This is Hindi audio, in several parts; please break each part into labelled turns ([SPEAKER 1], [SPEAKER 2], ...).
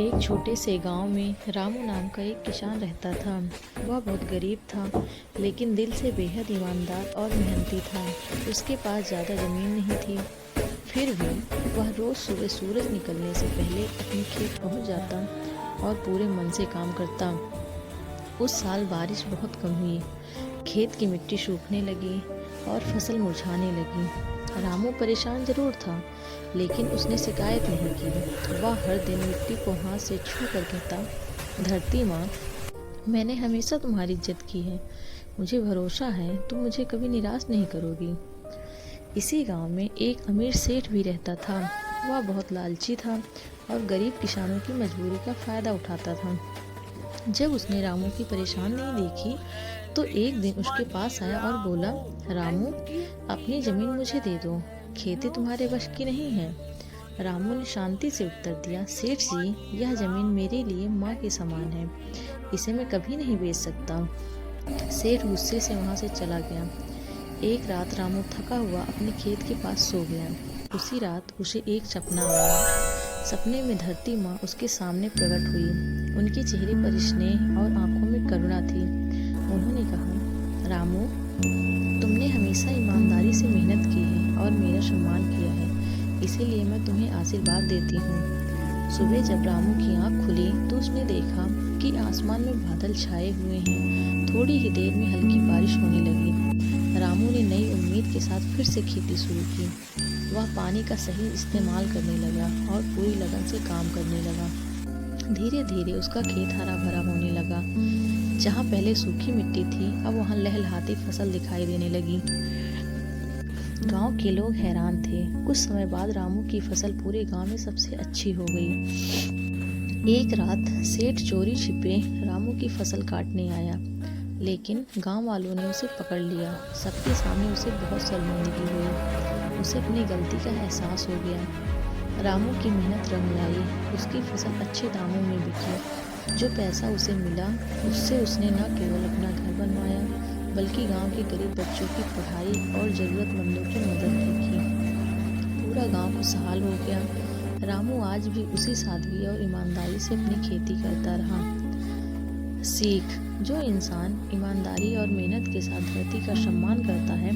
[SPEAKER 1] एक छोटे से गांव में रामू नाम का एक किसान रहता था। वह बहुत गरीब था, लेकिन दिल से बेहद ईमानदार और मेहनती था। उसके पास ज़्यादा ज़मीन नहीं थी, फिर भी वह रोज़ सुबह सूरज निकलने से पहले अपने खेत पहुंच जाता और पूरे मन से काम करता। उस साल बारिश बहुत कम हुई, खेत की मिट्टी सूखने लगी और फसल मुरझाने लगी। रामू परेशान जरूर था, लेकिन उसने शिकायत नहीं की। वह हर दिन मिट्टी को हाथ से छू कर कहता, धरती माँ, मैंने हमेशा तुम्हारी इज्जत की है। मुझे भरोसा है तुम मुझे कभी निराश नहीं करोगी। इसी गांव में एक अमीर सेठ भी रहता था। वह बहुत लालची था और गरीब किसानों की मजबूरी का फायदा उठाता था। जब उसने रामू की परेशानी नहीं देखी, तो एक दिन उसके पास आया और बोला, रामू, अपनी जमीन मुझे दे दो, खेती तुम्हारे बस की नहीं है। रामू ने शांति से उत्तर दिया, सेठ जी, यह जमीन मेरे लिए माँ के समान है, इसे मैं कभी नहीं बेच सकता। सेठ गुस्से से वहाँ से चला गया। एक रात रामू थका हुआ अपने खेत के पास सो गया। उसी रात उसे एक सपना आया। सपने में धरती माँ उसके सामने प्रकट हुई। उनके चेहरे पर स्नेह और आंखों में करुणा थी। उन्होंने कहा, रामू, तुमने हमेशा ईमानदारी से मेहनत की है और मेरा सम्मान किया है, इसीलिए मैं तुम्हें आशीर्वाद देती हूँ। सुबह जब रामू की आंख खुली तो उसने देखा कि आसमान में बादल छाए हुए हैं। थोड़ी ही देर में हल्की बारिश होने लगी। रामू ने नई उम्मीद के साथ फिर से खेती शुरू की। वह पानी का सही इस्तेमाल करने लगा और पूरी लगन से काम करने लगा। धीरे धीरे उसका खेत हरा भरा होने लगा। जहाँ पहले सूखी मिट्टी थी, अब वहाँ लहलहाती फसल दिखाई देने लगी। गांव के लोग हैरान थे। कुछ समय बाद रामू की फसल पूरे गांव में सबसे अच्छी हो गई। एक रात सेठ चोरी छिपे रामू की फसल काटने आया, लेकिन गांव वालों ने उसे पकड़ लिया। सबके सामने उसे बहुत शर्मिंदगी हुई। उसे अपनी गलती का एहसास हो गया। रामू की मेहनत रंग लाई। उसकी फसल अच्छे दामों में बिकी। जो पैसा उसे मिला, उससे उसने न केवल अपना घर बनवाया, बल्कि गांव के गरीब बच्चों की पढ़ाई और ज़रूरतमंदों की मदद भी की। पूरा गांव खुशहाल हो गया। रामू आज भी उसी सादगी और ईमानदारी से अपनी खेती करता रहा। सीख: जो इंसान ईमानदारी और मेहनत के साथ धरती का सम्मान करता है,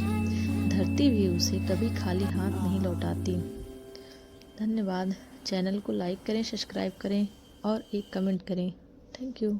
[SPEAKER 1] धरती भी उसे कभी खाली हाथ नहीं लौटाती। धन्यवाद। चैनल को लाइक करें, सब्सक्राइब करें और एक कमेंट करें। Thank you.